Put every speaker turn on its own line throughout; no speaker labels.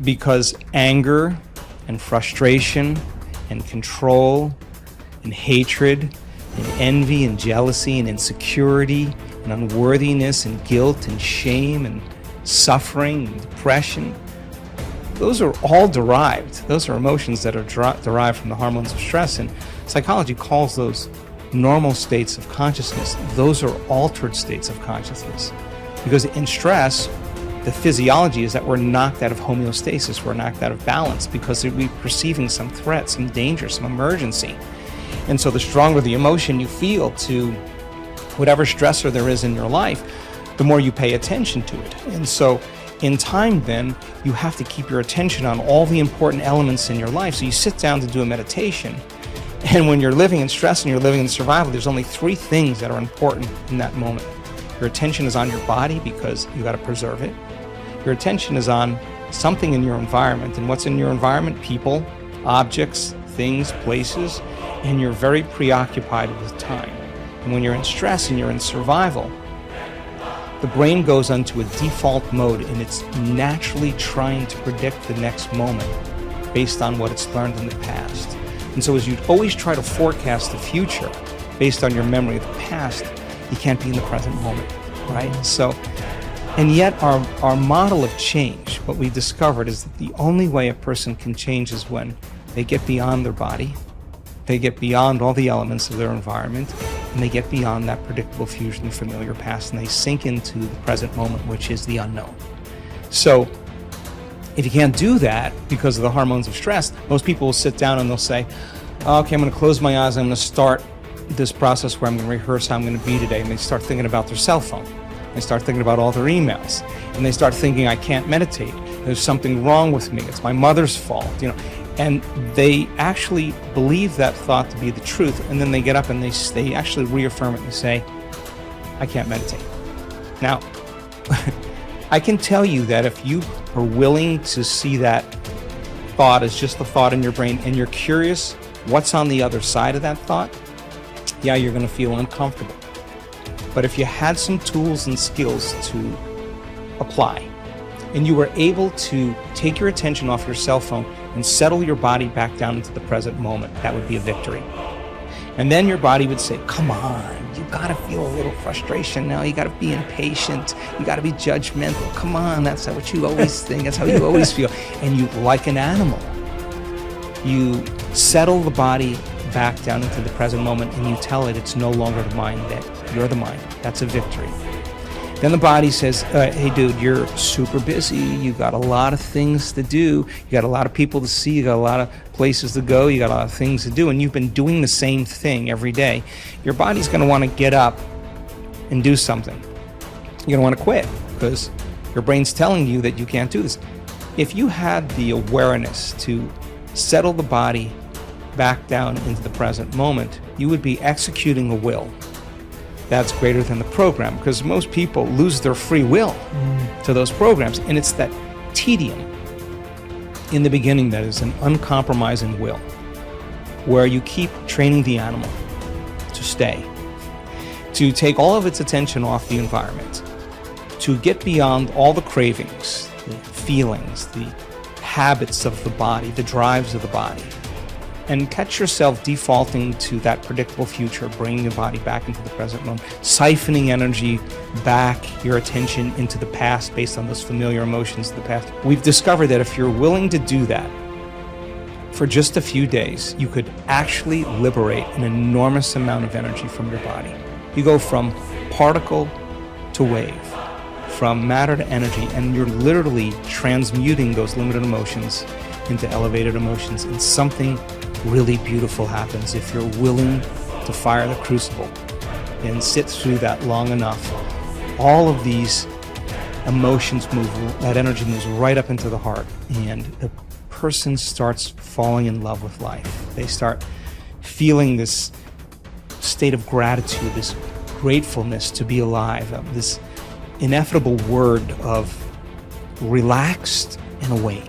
because anger and frustration and control and hatred and envy and jealousy and insecurity and unworthiness and guilt and shame and suffering and depression, those are all derived. Those are emotions that are derived from the hormones of stress, and psychology calls those normal states of consciousness. Those are altered states of consciousness. Because in stress, the physiology is that we're knocked out of homeostasis, we're knocked out of balance because we're perceiving some threat, some danger, some emergency. And so the stronger the emotion you feel to whatever stressor there is in your life, the more you pay attention to it. And so in time then, you have to keep your attention on all the important elements in your life. So you sit down to do a meditation, and when you're living in stress and you're living in survival, there's only 3 things that are important in that moment. Your attention is on your body because you got to preserve it. Your attention is on something in your environment, and what's in your environment? People, objects, things, places, and you're very preoccupied with time. And when you're in stress and you're in survival, the brain goes into a default mode, and it's naturally trying to predict the next moment based on what it's learned in the past. And so as you always try to forecast the future based on your memory of the past, you can't be in the present moment, right? So, and yet our model of change, what we discovered is that the only way a person can change is when they get beyond their body, they get beyond all the elements of their environment, and they get beyond that predictable future and familiar past, and they sink into the present moment, which is the unknown. So if you can't do that because of the hormones of stress, most people will sit down and they'll say, okay, I'm going to close my eyes, I'm going to start this process where I'm going to rehearse how I'm going to be today, and they start thinking about their cell phone. They start thinking about all their emails, and they start thinking, I can't meditate. There's something wrong with me. It's my mother's fault, And they actually believe that thought to be the truth, and then they get up and they actually reaffirm it and say, I can't meditate. Now, I can tell you that if you are willing to see that thought as just a thought in your brain, and you're curious what's on the other side of that thought, yeah, you're going to feel uncomfortable. But if you had some tools and skills to apply, and you were able to take your attention off your cell phone and settle your body back down into the present moment, that would be a victory. And then your body would say, come on, you gotta feel a little frustration now, you gotta be impatient, you gotta be judgmental, come on, that's what you always think, that's how you always feel. And you, like an animal, you settle the body back down into the present moment, and you tell it it's no longer the mind, that you're the mind. That's a victory. Then the body says, hey dude, you're super busy, you got a lot of things to do, you got a lot of people to see, you got a lot of places to go, you got a lot of things to do, and you've been doing the same thing every day. Your body's going to want to get up and do something. You're going to want to quit because your brain's telling you that you can't do this. If you had the awareness to settle the body back down into the present moment, you would be executing a will that's greater than the program, because most people lose their free will to those programs, and it's that tedium in the beginning that is an uncompromising will, where you keep training the animal to stay, to take all of its attention off the environment, to get beyond all the cravings, the feelings, the habits of the body, the drives of the body, and catch yourself defaulting to that predictable future, bringing your body back into the present moment, siphoning energy back, your attention into the past based on those familiar emotions of the past. We've discovered that if you're willing to do that for just a few days, you could actually liberate an enormous amount of energy from your body. You go from particle to wave, from matter to energy, and you're literally transmuting those limited emotions into elevated emotions, and something really beautiful happens if you're willing to fire the crucible and sit through that long enough. All of these emotions move, that energy moves right up into the heart, and the person starts falling in love with life. They start feeling this state of gratitude, this gratefulness to be alive, this ineffable word of relaxed and awake.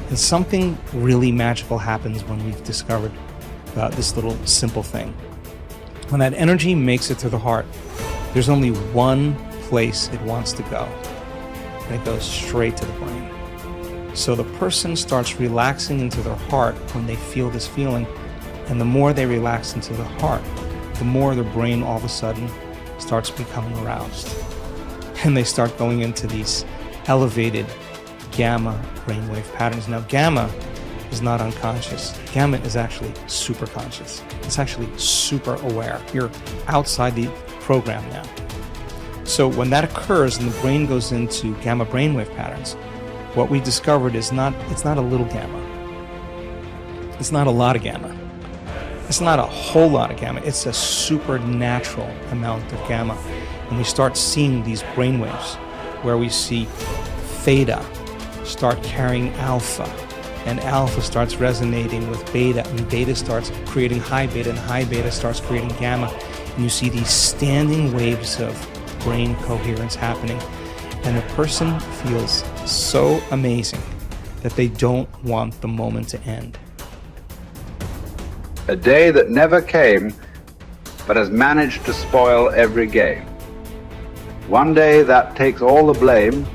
And something really magical happens when we've discovered this little simple thing. When that energy makes it to the heart, there's only one place it wants to go, and it goes straight to the brain. So the person starts relaxing into their heart when they feel this feeling, and the more they relax into the heart, the more their brain all of a sudden starts becoming aroused. And they start going into these elevated gamma brainwave patterns. Now, gamma is not unconscious. Gamma is actually super conscious. It's actually super aware. You're outside the program now. So when that occurs and the brain goes into gamma brainwave patterns, what we discovered is it's not a little gamma. It's not a lot of gamma. It's not a whole lot of gamma. It's a supernatural amount of gamma. And we start seeing these brainwaves where we see theta start carrying alpha, and alpha starts resonating with beta, and beta starts creating high beta, and high beta starts creating gamma. And you see these standing waves of brain coherence happening. And the person feels so amazing that they don't want the moment to end.
A day that never came, but has managed to spoil every game. One day that takes all the blame,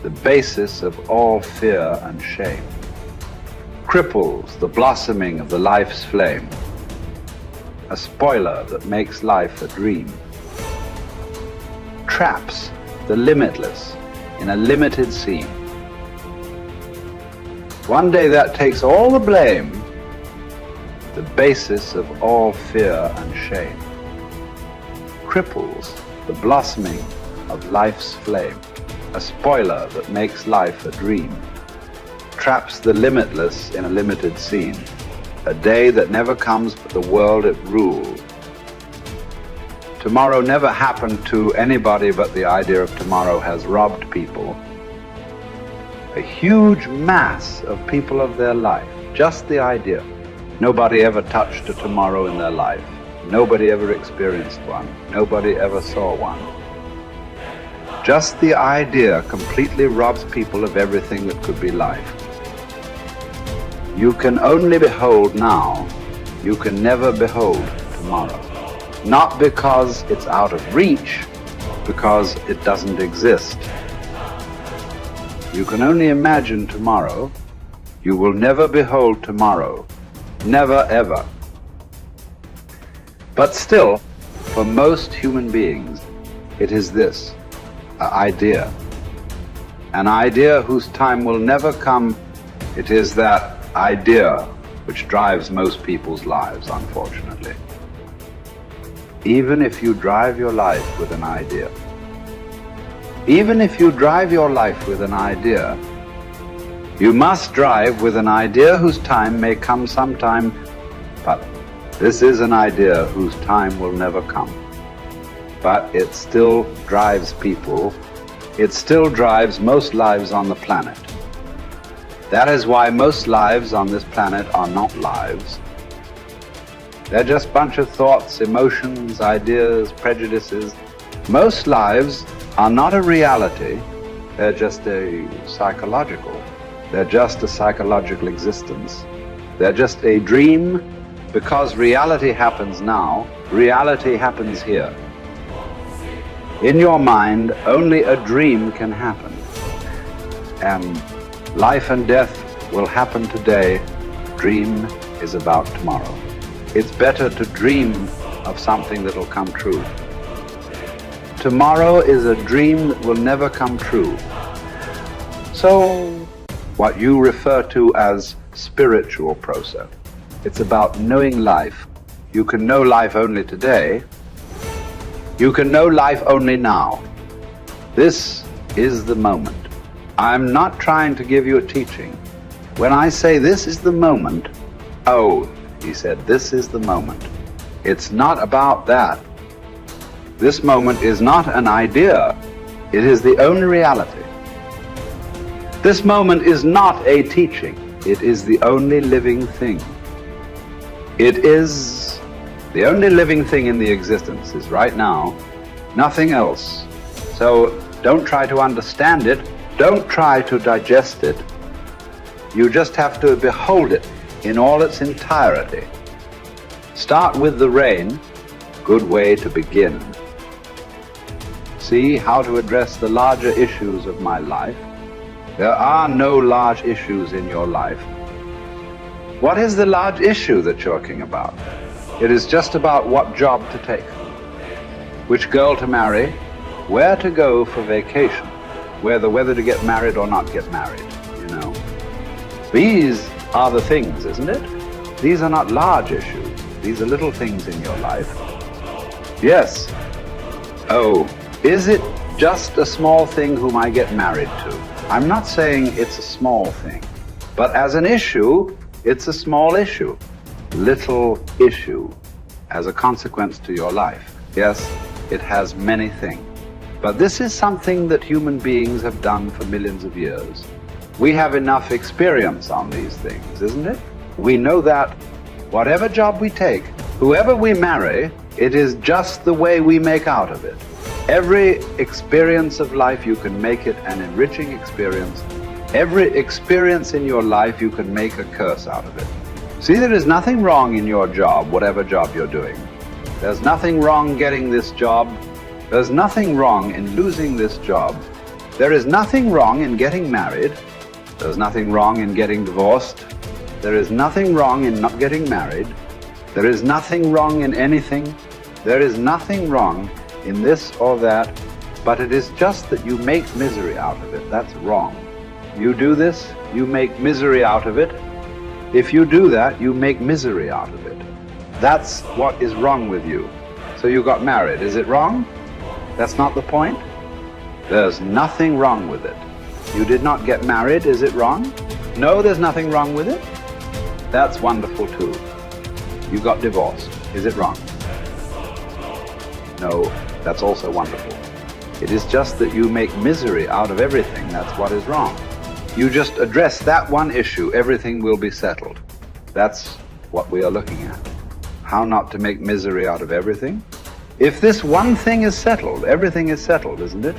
the basis of all fear and shame. Cripples the blossoming of the life's flame. A spoiler that makes life a dream. Traps the limitless in a limited scene. One day that takes all the blame, the basis of all fear and shame. Cripples the blossoming of life's flame. A spoiler that makes life a dream. Traps the limitless in a limited scene. A day that never comes but the world it ruled. Tomorrow never happened to anybody, but the idea of tomorrow has robbed people. A huge mass of people of their life. Just the idea. Nobody ever touched a tomorrow in their life. Nobody ever experienced one. Nobody ever saw one. Just the idea completely robs people of everything that could be life. You can only behold now. You can never behold tomorrow. Not because it's out of reach, because it doesn't exist. You can only imagine tomorrow. You will never behold tomorrow. Never, ever. But still, for most human beings, it is this, an idea. An idea whose time will never come. It is that idea which drives most people's lives, unfortunately. Even if you drive your life with an idea, even if you drive your life with an idea, you must drive with an idea whose time may come sometime, but this is an idea whose time will never come. But it still drives people. It still drives most lives on the planet. That is why most lives on this planet are not lives. They're just a bunch of thoughts, emotions, ideas, prejudices. Most lives are not a reality. They're just a psychological. They're just a psychological existence. They're just a dream, because reality happens now. Reality happens here. In your mind, only a dream can happen. And life and death will happen today. Dream is about tomorrow. It's better to dream of something that will come true. Tomorrow is a dream that will never come true. So, what you refer to as spiritual process, it's about knowing life. You can know life only today. You can know life only now. This is the moment. I'm not trying to give you a teaching. When I say this is the moment, oh, he said, this is the moment. It's not about that. This moment is not an idea. It is the only reality. This moment is not a teaching. It is the only living thing. It is the only living thing in the existence is right now, nothing else. So don't try to understand it. Don't try to digest it. You just have to behold it in all its entirety. Start with the rain, good way to begin. See how to address the larger issues of my life. There are no large issues in your life. What is the large issue that you're talking about? It is just about what job to take, which girl to marry, where to go for vacation, whether to get married or not get married, you know. These are the things, isn't it? These are not large issues. These are little things in your life. Yes. Oh, is it just a small thing whom I get married to? I'm not saying it's a small thing, but as an issue, it's a small issue. Little issue as a consequence to your life. Yes, it has many things. But this is something that human beings have done for millions of years. We have enough experience on these things, isn't it? We know that whatever job we take, whoever we marry, it is just the way we make out of it. Every experience of life, you can make it an enriching experience. Every experience in your life, you can make a curse out of it. See, there is nothing wrong in your job, whatever job you're doing. There's nothing wrong getting this job. There's nothing wrong in losing this job. There is nothing wrong in getting married. There's nothing wrong in getting divorced. There is nothing wrong in not getting married. There is nothing wrong in anything. There is nothing wrong in this or that, but it is just that you make misery out of it. That's wrong. You do this, you make misery out of it. If you do that, you make misery out of it. That's what is wrong with you. So you got married. Is it wrong? That's not the point. There's nothing wrong with it. You did not get married. Is it wrong? No, there's nothing wrong with it. That's wonderful too. You got divorced. Is it wrong? No, that's also wonderful. It is just that you make misery out of everything. That's what is wrong. You just address that one issue, everything will be settled. That's what we are looking at. How not to make misery out of everything? If this one thing is settled, everything is settled, isn't it?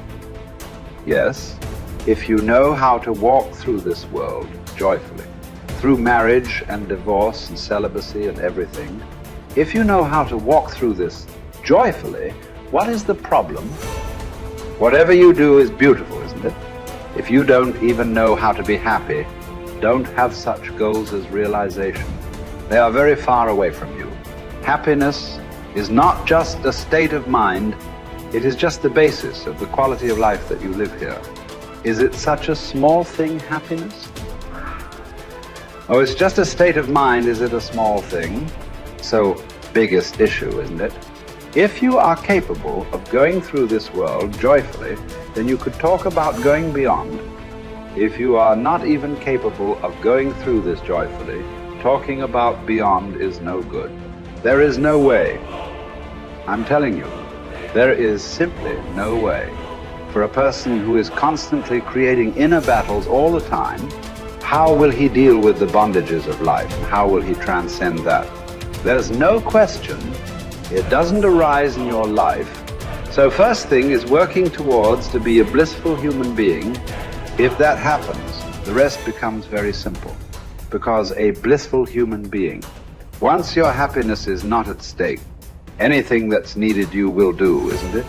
Yes, if you know how to walk through this world joyfully, through marriage and divorce and celibacy and everything, if you know how to walk through this joyfully, what is the problem? Whatever you do is beautiful, isn't it? If you don't even know how to be happy, don't have such goals as realization. They are very far away from you. Happiness is not just a state of mind, it is just the basis of the quality of life that you live here. Is it such a small thing, happiness? Oh, it's just a state of mind, is it a small thing? So, biggest issue, isn't it? If you are capable of going through this world joyfully, then you could talk about going beyond. If you are not even capable of going through this joyfully, talking about beyond is no good. There is no way. I'm telling you, there is simply no way. For a person who is constantly creating inner battles all the time, how will he deal with the bondages of life? How will he transcend that? There's no question. It doesn't arise in your life. So first thing is working towards to be a blissful human being. If that happens, the rest becomes very simple. Because a blissful human being, once your happiness is not at stake, anything that's needed you will do, isn't it?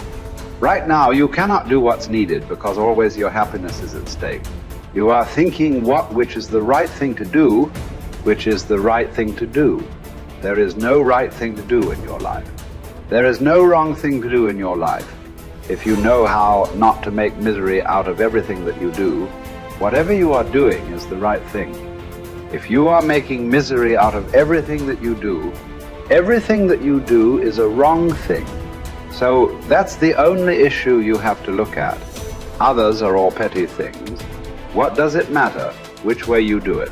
Right now, you cannot do what's needed because always your happiness is at stake. You are thinking which is the right thing to do, which is the right thing to do. There is no right thing to do in your life. There is no wrong thing to do in your life. If you know how not to make misery out of everything that you do, whatever you are doing is the right thing. If you are making misery out of everything that you do, everything that you do is a wrong thing. So that's the only issue you have to look at. Others are all petty things. What does it matter which way you do it?